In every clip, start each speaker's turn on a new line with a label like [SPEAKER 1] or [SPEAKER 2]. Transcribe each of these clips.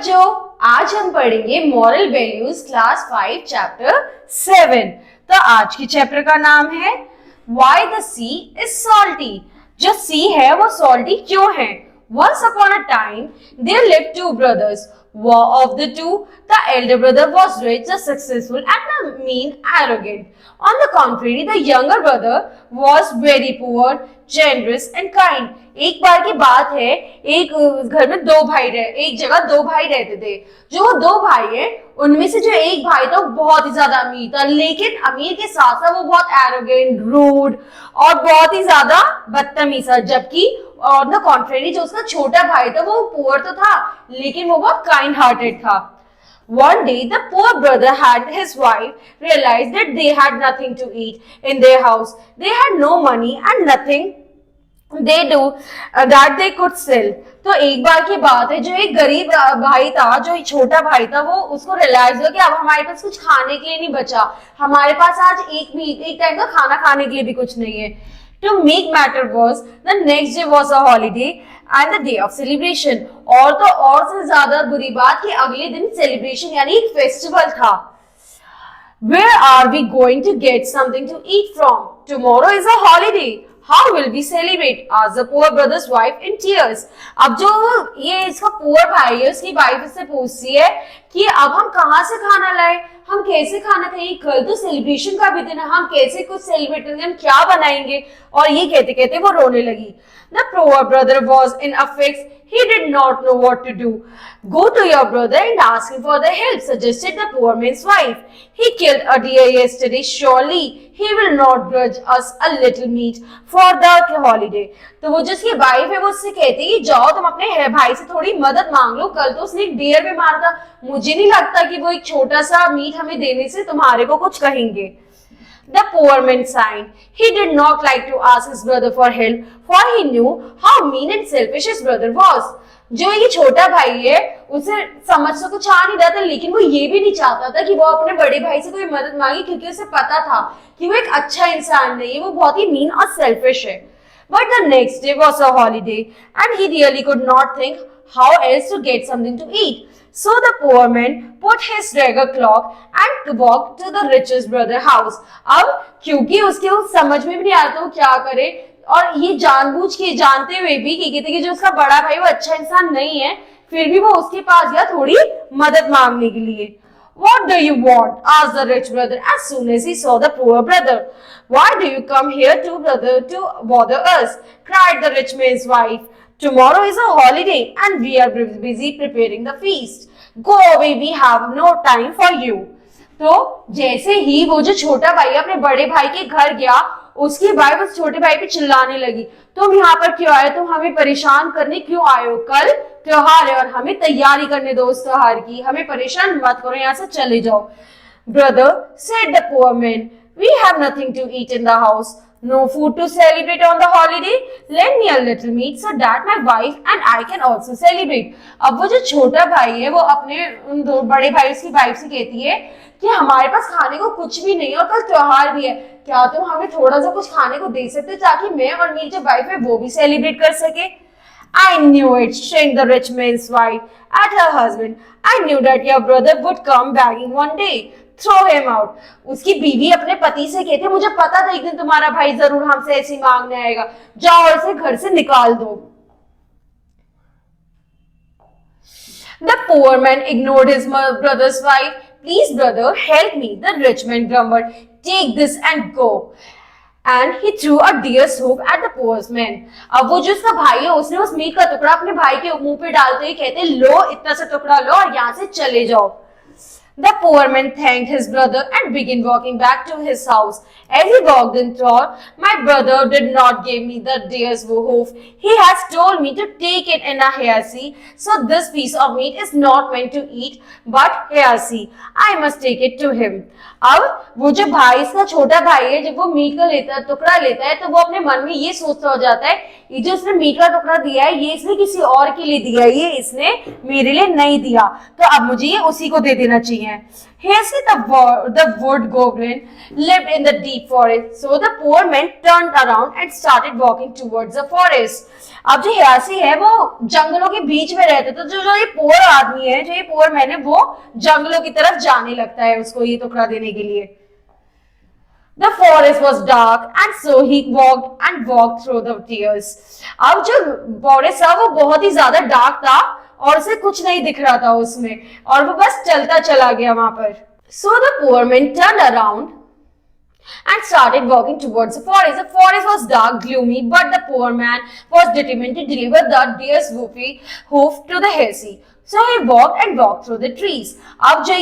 [SPEAKER 1] बच्चों, आज हम पढ़ेंगे मॉरल वैल्यूज क्लास 5 चैप्टर 7। तो आज की चैप्टर का नाम है Why the sea is salty। जो सी है वो सॉल्टी क्यों है। Once upon a time there lived two brothers. Of the two, the elder brother was rich, the successful, and the mean, arrogant. On the contrary, the younger brother was very poor, generous, and kind. एक बार की बात है, एक घर में एक जगह दो भाई रहते थे। जो दो भाई है उनमें से जो एक भाई था वो बहुत ही ज्यादा अमीर था, लेकिन अमीर के साथ साथ वो बहुत एरोगेंट, रूड और बहुत ही ज्यादा बदतमीज था। जबकि ऑन द कॉन्ट्रेरी जो उसका छोटा भाई था वो पुअर तो था, लेकिन वो बहुत काइंड हार्टेड था। One day, the poor brother had his wife realized that they had nothing to eat in their house. They had no money and nothing they do that they could sell. तो एक बार की बात है, जो एक गरीब भाई था, जो एक छोटा भाई था, वो उसको रियलाइज हुआ कि अब हमारे पास कुछ खाने के लिए नहीं बचा, हमारे पास आज एक टाइम का खाना खाने के लिए भी कुछ नहीं है। To make matter worse, the next day was a holiday and the day of celebration. और तो और से ज्यादा बुरी बात कि अगले दिन सेलिब्रेशन यानी एक फेस्टिवल था। Where are we going to get something to eat from? Tomorrow is a holiday. How will we celebrate? Asked the poor brother's wife in tears. अब जो ये इसका पुअर भाई है, उसकी वाइफ इससे पूछती है कि अब हम कहाँ से खाना लाए, हम कैसे खाना खाएंगे, कल तो सेलिब्रेशन का भी दिन है, हम कैसे कुछ सेलिब्रेट करेंगे, हम क्या बनाएंगे। और ये कहते कहते वो रोने लगी। The poor brother was in a fix. He did not know what to do. Go to your brother and ask him for the help, suggested the poor man's wife. He killed a deer yesterday. Surely he will not grudge us a little meat for the holiday. तो वो जिसकी wife है वो उससे कहती है कि जाओ तुम अपने भाई से थोड़ी मदद मांग लो, कल तो उसने एक डियर भी मारा था, मुझे नहीं लगता कि वो एक छोटा सा मीट हमें देने से तुम्हारे को कुछ कहेंगे। The poor man sighed. He did not like to ask his brother for help, for he knew how mean and selfish his brother was. जो ये छोटा भाई है उसे समझ तो कुछ आ नहीं रहा था, लेकिन वो ये भी नहीं चाहता था कि वो अपने बड़े भाई से कोई मदद मांगे, क्योंकि उसे पता था कि वो एक अच्छा इंसान नहीं है, वो बहुत ही मीन और सेल्फिश है। But the next day was a holiday and he really could not think how else to get something to eat. So the poor man put his dagger clock and walked to the richest brother house. अब क्योंकि उसके समझ में भी नहीं आता वो क्या करे, और ये जानबूझ के जानते हुए भी कि कहते कि जो उसका बड़ा भाई वो अच्छा इंसान नहीं है, फिर भी वो उसके पास गया थोड़ी मदद मांगने के लिए। What do you want? asked the rich brother as soon as he saw the poor brother. Why do you come here to bother us? cried the rich man's wife. Tomorrow is a holiday and we are busy preparing the feast. Go away, we have no time for you. तो जैसे ही वो जो छोटा भाई अपने बड़े भाई के घर गया, उसकी वाइफ उस छोटे भाई पे चिल्लाने लगी, तुम यहाँ पर क्यों आए, तुम हमें परेशान करने क्यों आए हो, कल त्योहार है और हमें तैयारी करने दो उस त्योहार की, हमें परेशान मत करो, यहाँ से चले जाओ। Brother, said the poor man, we have nothing to eat in the house. No food to celebrate on the holiday. Lend me a little meat so that my wife and I can also celebrate. अब वो जो छोटा भाई है वो अपने उन दो बड़े भाई उसकी वाइफ से कहती है कि हमारे पास खाने को कुछ भी नहीं है और कल त्योहार भी है, क्या तुम हमें थोड़ा सा कुछ खाने को दे सकते ताकि मैं और मेरी जो वाइफ है वो भी सेलिब्रेट कर सके। I knew it, shrieked the rich man's wife at her husband. I knew that your brother would come begging one day. Throw him out. उसकी बीवी अपने पति से कहती है, मुझे पता था एक दिन तुम्हारा भाई जरूर हमसे ऐसी मांगने आएगा, जाओ और इसे घर से निकाल दो। The poor man ignored his brother's wife. Please brother, help me, the rich man grumbled. Take this and go. And he threw a deer's hoof at the poor man. अब वो जो उसका भाई है उसने उस मीट का टुकड़ा अपने भाई के मुंह पे डालते हुए कहते, लो इतना सा टुकड़ा लो और यहाँ से चले जाओ। The poor man thanked his brother and began walking back to his house. As he walked in thought, my brother did not give me the deer's hoof. He has told me to take it in a heresy. So this piece of meat is not meant to eat, but heresy. I must take it to him. अब वो जो भाई इसका छोटा भाई है, जब वो मीट का टुकड़ा लेता है तो वो अपने मन में ये सोचता हो जाता है, ये जो इसने मीट का टुकड़ा दिया है ये इसने किसी और के लिए दिया है, ये इसने मेरे लिए नहीं दिया, तो अब मुझे ये उसी को दे देना चाहिए। है। Hayasi the wood goblin lived in the deep forest, so the poor man turned around and started walking towards the forest. अब जो Hayasi है वो जंगलों के बीच में रहते, तो जो ये पोअर आदमी है, जो ये पोअर मैन है, वो जंगलों की तरफ जाने लगता है उसको ये टुकड़ा देने के लिए। The forest was dark and so he walked through the tears. अब जो फॉरेस्ट था वो बहुत ही ज्यादा डार्क था और उसे कुछ नहीं दिख रहा था उसमें, और वो बस चलता चला गया वहां पर। So the poor man turned around and started walking towards the forest. The forest was dark, gloomy, but the poor man was determined to deliver the deer's hoof to the Hayasi. So he walked through the trees. अब जो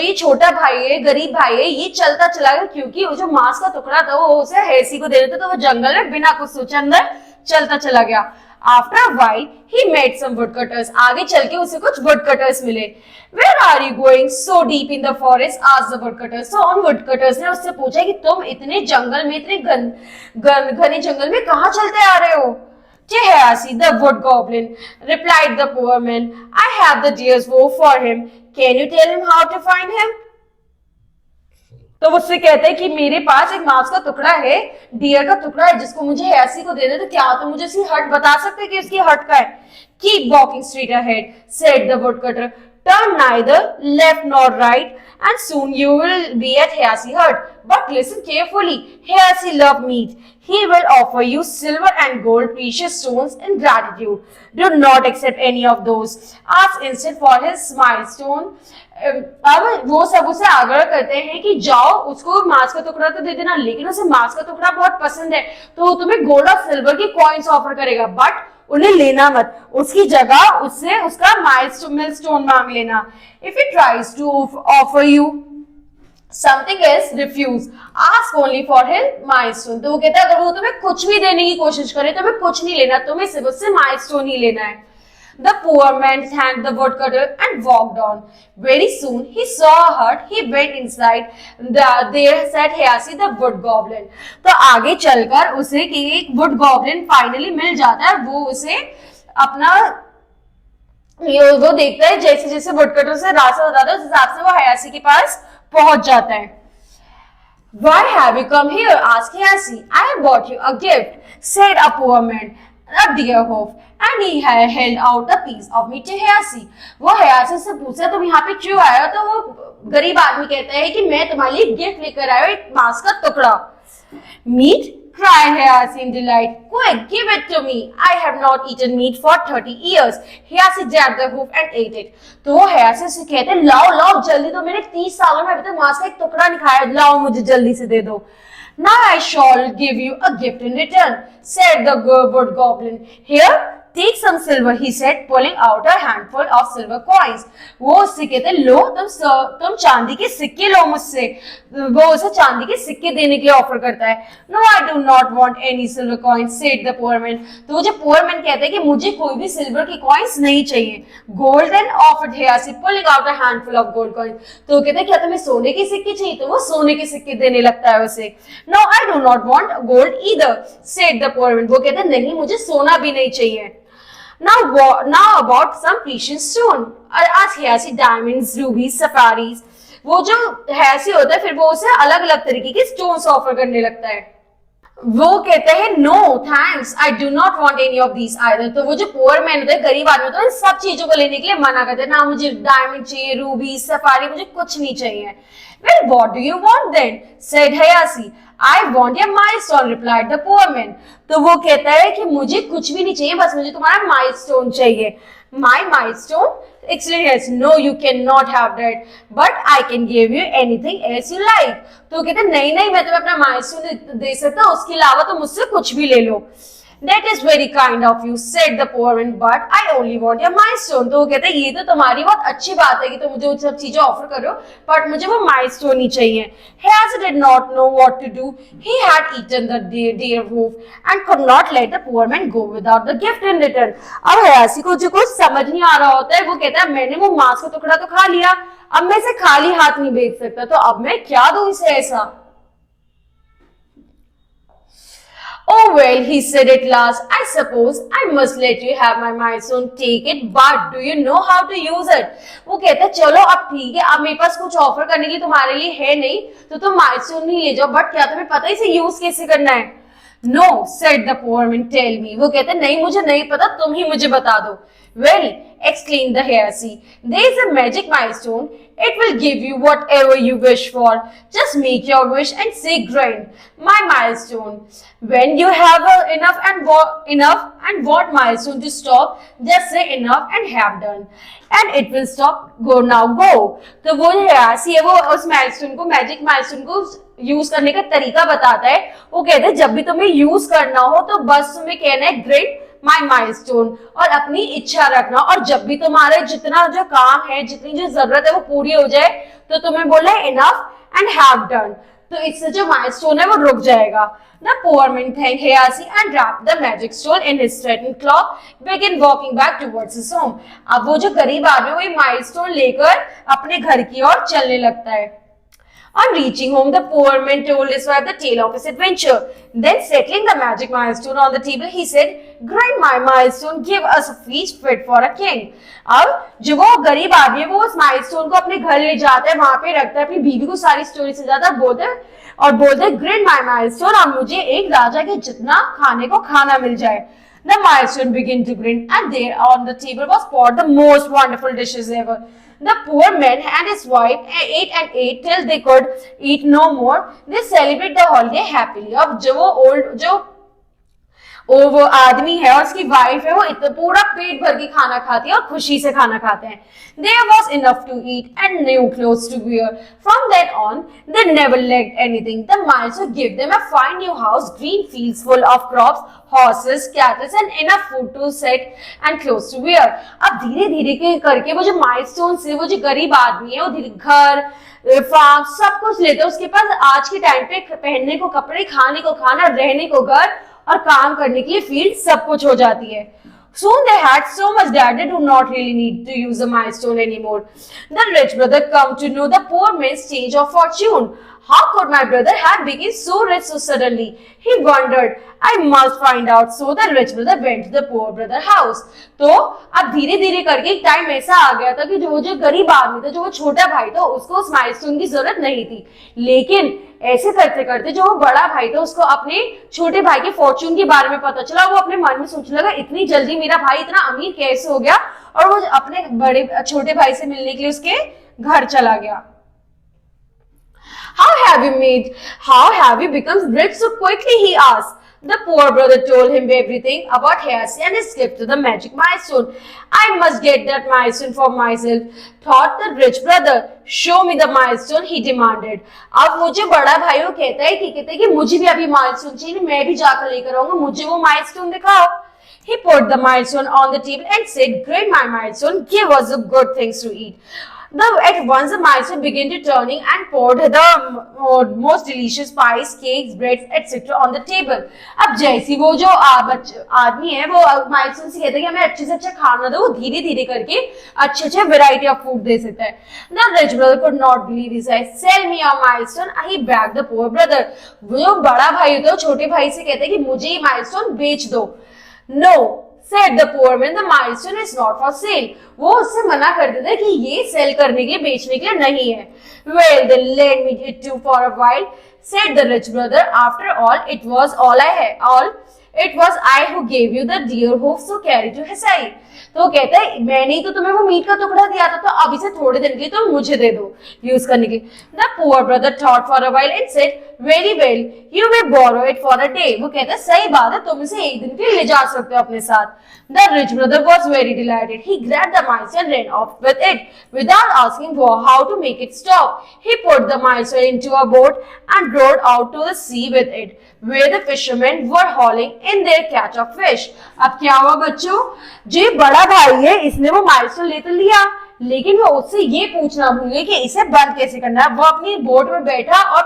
[SPEAKER 1] ये छोटा भाई है, गरीब भाई है, ये चलता चला गया क्योंकि वो जो मांस का टुकड़ा था वो उसे हैसी को दे देते, तो वो जंगल में बिना कुछ सोचे अंदर चलता चला गया। After a while, he met some woodcutters. आगे चल के उसे कुछ woodcutters मिले। Where are you going so deep in the forest? asked the woodcutters. So उन woodcutters ने उससे पूछा कि तुम इतने जंगल में, इतने घने जंगल में कहाँ चलते आ रहे हो? Hayasi, the wood goblin, replied the poor man. I have the deer's hoof for him. Can you tell him how to find him? तो उससे कहते हैं कि मेरे पास एक मांस का टुकड़ा है, डियर का टुकड़ा है, जिसको मुझे हैसी को दे दे, तो क्या तुम मुझे उसकी हट बता सकते कि उसकी हट का है? Keep walking straight ahead, said the woodcutter. Turn neither left nor right, and soon you will be at Hayasi hut. But listen carefully. Hayasi loves meat. He will offer you silver and gold precious stones in gratitude. Do not accept any of those. Ask instead for his milestone. अब वो सब उसे आग्रह करते हैं कि जाओ, उसको मांस का टुकड़ा तो दे देना, लेकिन उसे मांस का टुकड़ा बहुत पसंद है, तो वो तुम्हें गोल्ड और सिल्वर की कॉइन्स ऑफर करेगा, बट उन्हें लेना मत, उसकी जगह उससे उसका मिलस्टोन मांग लेना। If he tries to offer you something else, refuse. Ask only for his milestone. तो वो कहता है अगर वो तुम्हें कुछ भी देने की कोशिश करे, तुम्हें कुछ नहीं लेना, तुम्हें सिर्फ उससे माइलस्टोन ही लेना है। The poor man thanked the woodcutter and walked on. Very soon he saw a hut. He went inside. There sat Hayasi the wood goblin. तो आगे चलकर उसे कि एक wood goblin फाइनली मिल जाता है, वो उसे अपना वो देखता है, जैसे जैसे woodcutter से रास्ता बताता है उस हिसाब से वो Hayasi के पास पहुंच जाता है। Why have you come here? asked Hayasi. I have brought you a gift, said a poor man. A deer hoof, and he held out a piece of meat to Hayasi. वो Hayasi से पूछा तुम यहाँ पे क्यों आए हो? तो वो गरीब आदमी कहता है कि मैं तुम्हारे लिए गिफ्ट लेकर आया हूँ, एक मांस का टुकड़ा। Meat? cried Hayasi in delight. Quick, give it to me. I have not eaten meat for 30 years. Hayasi grabbed the hoof and ate it. तो वो Hayasi से कहते हैं लाओ लाओ जल्दी दो, मैंने 30 सालों में अभी तक मांस का एक टुकड़ा नहीं खाया, लाओ मुझे जल्दी से दे दो। Now I shall give you a gift in return, said the wood goblin. Here, take some silver, he said, pulling out a handful of silver coins. वो उससे कहते लो तुम चांदी के सिक्के लो मुझसे, वो उसे चांदी के सिक्के देने के लिए ऑफर करता है। No, I do not want any silver coins, said the poor man. तो वो जो poor man कहते हैं कि मुझे कोई भी सिल्वर की कॉइन्स नहीं चाहिए। Gold then offered Hayasi, pulling out a handful of gold coins. तो वो कहते हैं क्या तुम्हें सोने के सिक्के चाहिए? तो वो सोने के सिक्के देने लगता है उसे। No, I do not want gold either, said the poor man. वो कहते हैं नहीं मुझे सोना भी नहीं चाहिए। Now about some precious stone. Ask Hayasi diamonds, rubies, sapphires. वो जो Hayasi होता है फिर वो उसे अलग अलग तरीके के स्टोन्स ऑफर करने लगता है। वो कहते हैं no thanks, I do not want any of these either. तो वो जो पुअर मैन होता है, गरीब आदमी होता है, इन सब चीजों को लेने के लिए मना करते हैं, ना मुझे डायमंड चाहिए, रूबी, सफारी, मुझे कुछ नहीं चाहिए। Well, what do you want then? said Hayasi. I want your milestone, replied the poor man. तो वो कहता है कि मुझे कुछ भी नहीं चाहिए, बस मुझे तुम्हारा माइलस्टोन चाहिए। My milestone? Excellent, yes. No, you cannot have that. But I can give you anything else you like. तो कहते नहीं नहीं मैं तुम्हें अपना माइलस्टोन दे सकता हूँ, उसके अलावा तुम मुझसे कुछ भी ले लो। That is very kind of you, said the poor man, but I only want your milestone. तो वो कहते हैं ये तो तुम्हारी बहुत अच्छी बात है कि तुम मुझे वो सब चीजें ऑफर करो, but मुझे वो milestone ही चाहिए। Hayasi did not know what to do. He had eaten the deer hoof and could not let the poor man go without the gift in return. अब Hayasi को जो कुछ समझ नहीं आ रहा होता है, वो कहता है मैंने वो मांस का टुकड़ा तो खा लिया, अब मैं इसे खाली हाथ नहीं भेज सकता, तो अब मैं क्या दूं इसे ऐसा। Oh well, he said at last, I suppose I must let you have my milestone, take it, but do you know how to use it? वो कहता है चलो अब ठीक है, अब मेरे पास कुछ ऑफर करने के लिए तुम्हारे लिए है नहीं, तो तुम माइलस्टोन ही ले जाओ, बट क्या तुम्हें पता है इसे यूज कैसे करना है? No, said the poor man, tell me. वो कहते नहीं मुझे नहीं पता, तुम ही मुझे बता दो. Well, exclaimed the Hayasi, there is a magic milestone. It will give you whatever you wish for. Just make your wish and say grind. My milestone. When you have enough and want milestone to stop, just say enough and have done. And it will stop. Go now, go. तो वो Hayasi है वो उस milestone को magic milestone को use करने का तरीका बताता है. वो कहते हैं जब भी तुम्हें यूज करना हो तो बस तुम्हें कहना है ग्रेट माई माइलस्टोन और अपनी इच्छा रखना, और जब भी तुम्हारे जितना जो काम है जितनी जो जरूरत है वो पूरी हो जाए तो तुम्हें बोलना है इनफ एंड हैव डन, तो इससे जो माइलस्टोन है वो रुक जाएगा. The poor man thanked Hayasi and wrapped the magic stone in his satin cloth, began walking back towards his home. अब वो जो गरीब आदमी है वो ये माइलस्टोन लेकर अपने घर की ओर चलने लगता है. On reaching home, the poor man told his wife the tale of his adventure. Then, settling the magic milestone on the table, he said, "Grind my milestone, give us a feast fit for a king." अब जो वो गरीब आदमी है वो उस milestone को अपने घर ले जाता है, वहां पे रखता है, अपनी बीवी को सारी स्टोरी सुझाता है, बोलते ग्रिंड माई माइलस्टोन, और मुझे एक राजा के जितना खाने को खाना मिल जाए. The milestone began to grind, and there on the table was poured the most wonderful dishes ever. The poor man and his wife ate till they could eat no more. They celebrate the holiday happily. अब वो आदमी है और उसकी wife है वो इतना पूरा पेट भर के खाना खाती है और खुशी से खाना खाते हैं. There was enough to eat and new clothes to wear. From then on, they never lacked anything. The milestone gave them a fine new house, green fields full of crops, horses, cattle, and enough food to set and clothes to wear. अब धीरे धीरे करके वो जो milestone से वो जो गरीब आदमी है वो घर फार्म सब कुछ लेते हैं. उसके पास आज के टाइम पे पहनने को कपड़े, खाने को खाना, रहने को घर और काम करने के लिए फील्ड सब कुछ हो जाती है. Soon they had so much that they do not really need to use a milestone anymore. The rich brother come to know the poor man's change of fortune. How could my brother have become so rich so suddenly? He wondered. I must find out. So the rich brother went to the poor brother house. तो अब धीरे धीरे करके एक time ऐसा आ गया था कि जो गरीब आदमी था, जो वो छोटा भाई था, उसको उस माइलस्टोन की जरूरत नहीं थी. लेकिन ऐसे करते करते जो वो बड़ा भाई था उसको अपने छोटे भाई के फॉर्च्यून के बारे में पता चला. वो अपने मन में सोचने लगा इतनी जल्दी मेरा भाई इतना अमीर कैसे हो गया, और वो अपने छोटे भाई से मिलने के लिए उसके घर चला गया. How have you become rich so quickly? He asked. The poor brother told him everything about Hayasi and his gift to the magic milestone. I must get that milestone for myself, thought the rich brother. Show me the milestone, he demanded. अब वो जो बड़ा भाई वो कहता है कि मुझे भी अभी माइलस्टोन चाहिए, मैं भी जाकर लेकर आऊंगा, मुझे वो माइलस्टोन दिखाओ. He put the milestone on the table and said, "Great, my milestone, give us the good things to eat." At once the milestone began to turning and poured the most delicious pies, cakes, breads, etc. on the table. अब जैसी वो जो आदमी है वो milestone से कहता है कि हमें अच्छे से अच्छा खाना दो, वो धीरे धीरे करके अच्छे वैरायटी ऑफ फूड दे सकता है. The rich brother could not believe his eyes. Sell me your milestone. He begged the poor brother. वो जो बड़ा भाई होता है वो छोटे भाई से कहता है कि मुझे ये माइलस्टोन बेच दो. No, said the poor man, the milestone is not for sale. वो उससे मना कर देता है कि ये सेल करने के लिए, बेचने के लिए नहीं है. Well, then lend me it too for a while, said the rich brother. After all, it was I who gave you the dear hoof, so carry to Hayasi. तो कहता है मैंने ही तो तुम्हें वो मीट का टुकड़ा दिया था, तो अब इसे थोड़े दिन के लिए तो मुझे दे दो यूज करने के लिए. The poor brother thought for a while and said, "Very well, you may borrow it for a day." वो कहता है सही बात है, तुम इसे एक दिन के लिए ले जा सकते हो अपने साथ. The rich brother was very delighted. He grabbed the mice and ran off with it without asking how to make it stop. He put the mice into a boat and rowed out to the sea with it, where the fishermen were hauling in their catch of fish. अब क्या हुआ बच्चों, जो बड़ा भाई है इसने वो माइलस्टोन ले तो लिया, लेकिन वो उससे ये पूछना भूल गया कि इसे बंद कैसे करना है. वो अपनी बोट में बैठा और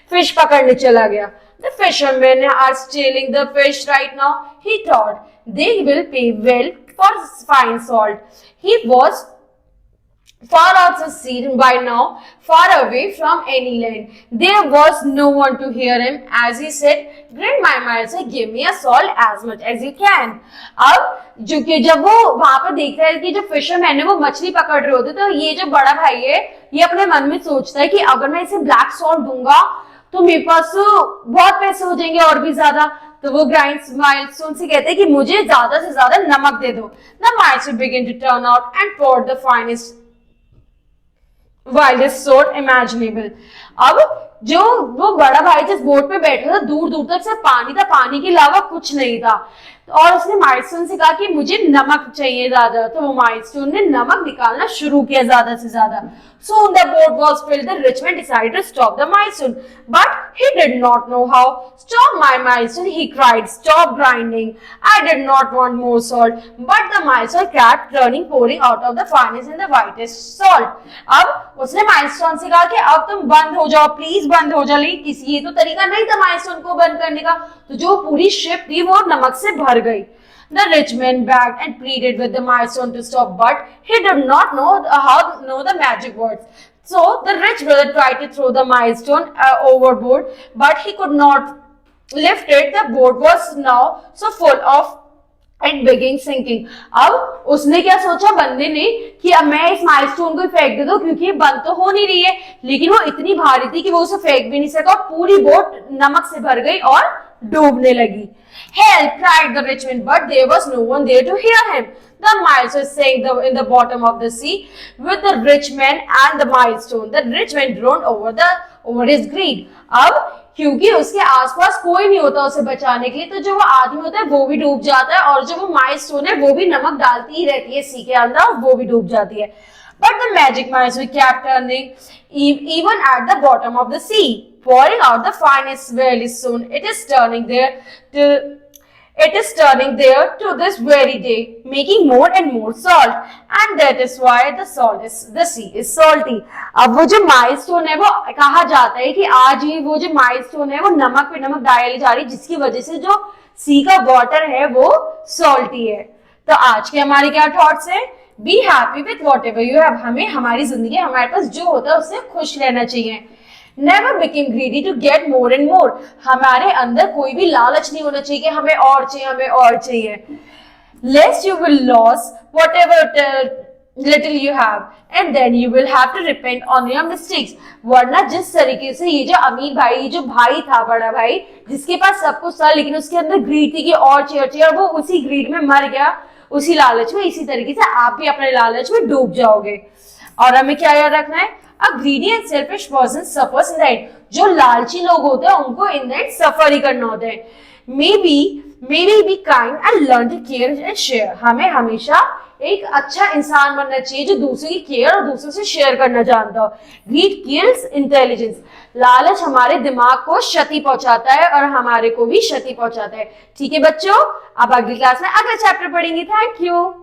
[SPEAKER 1] फिश पकड़ने चला गया. The fishermen are stealing the fish right now, he thought. They will pay well for fine salt. He was far out the sea, by now far away from any land. There was no one to hear him as he said, Grandma Martha, give me a salt as much as you can. अब जो कि जब वो वहां पर देख रहा है कि जो फिशरमैन है वो मछली पकड़ रहे होते, तो ये जो बड़ा भाई है ये अपने मन में सोचता है कि अगर मैं इसे ब्लैक सॉल्ट दूंगा तो मेरे पास बहुत पैसे हो जाएंगे और भी ज्यादा। तो वो माइलस्टोन से कहते हैं कि मुझे ज्यादा से ज्यादा नमक दे दो। The milestone begin to turn out and poured the finest wildest sort imaginable. अब जो वो बड़ा भाई जिस बोट पे बैठा था दूर दूर तक सिर्फ पानी था, पानी के अलावा कुछ नहीं था, और उसने माइलस्टोन से कहा कि मुझे नमक चाहिए ज्यादा। तो वो माइलस्टोन ने नमक निकालना शुरू किया ज्यादा से ज्यादा। Soon the boat was filled. The rich man decided to stop the milestone, but he did not know how. Stop my milestone, he cried. Stop grinding. I did not want more salt. But the milestone kept turning, pouring out of the finest and the whitest salt. अब उसने milestone से कहा कि अब तुम बंद हो जाओ, प्लीज बंद हो जाओ। लेकिन किसी ये तो तरीका नहीं था माइलस्टोन को बंद करने का, तो जो पूरी शिप थी वो नमक से भर गई। The rich man begged and pleaded with the milestone to stop, but he did not know how to know the magic words. So the rich brother tried to throw the milestone overboard, but he could not lift it. The boat was now so full of and began sinking. अब उसने क्या सोचा बंदे ने कि अब मैं इस माइलस्टोन को फेंक दे दूं क्योंकि ये बंद तो हो नहीं रही है, लेकिन वो इतनी भारी थी कि वो उसे फेंक भी नहीं सका। पूरी बोट नमक से भर गई और डूबने लगी। Help! cried the rich man, but there was no one there to hear him. The milestone sank in the bottom of the sea with the rich man and the milestone. The rich man groaned over his greed. अब क्योंकि उसके आसपास कोई नहीं होता उसे बचाने के लिए, तो जो वो आदमी होता है वो भी डूब जाता है, और जो वो माइलस्टोन है वो भी नमक डालती ही रहती है सी के अंदर और वो भी डूब जाती है। But the magic milestone kept turning even at the bottom of the sea, pouring out the finest very soon. It is turning there to this very day, making more and more salt, and that is why the sea is salty. अब वो जो milestone है वो कहा जाता है कि आज ही वो जो माइलस्टोन है वो नमक पे नमक डाली जा रही है, जिसकी वजह से जो सी का वाटर है वो सॉल्टी है। तो आज के हमारे क्या थॉट्स है? Be happy with what ever you have. हमें हमारी जिंदगी हमारे पास जो होता है उससे खुश रहना चाहिए। Never become greedy to get more and more. हमारे अंदर कोई भी लालच नहीं होना चाहिए कि हमें और चाहिए, हमें और चाहिए। Lest you will lose whatever little you have, and then you will have to repent on your mistakes. वरना जिस तरीके से ये जो अमीर भाई, ये जो भाई था बड़ा भाई, जिसके पास सब कुछ था लेकिन उसके अंदर ग्रीड थी कि और चाहिए, और वो उसी ग्रीड में मर गया, उसी लालच में, इसी तरीके से आप भी अपने लालच में डूब जाओगे। और हमें क्या याद रखना है? A greedy and selfish person suffers in the end. जो लालची लोग होते हैं उनको in the end सफर ही करना होता है। Maybe be kind and learn to care and share. हमें हमेशा एक अच्छा इंसान बनना चाहिए जो दूसरे की केयर और दूसरों से शेयर करना जानता हो। Greed kills intelligence. लालच हमारे दिमाग को क्षति पहुंचाता है और हमारे को भी क्षति पहुंचाता है। ठीक है बच्चों, अब अगली क्लास में अगला चैप्टर पढ़ेंगे। Thank you.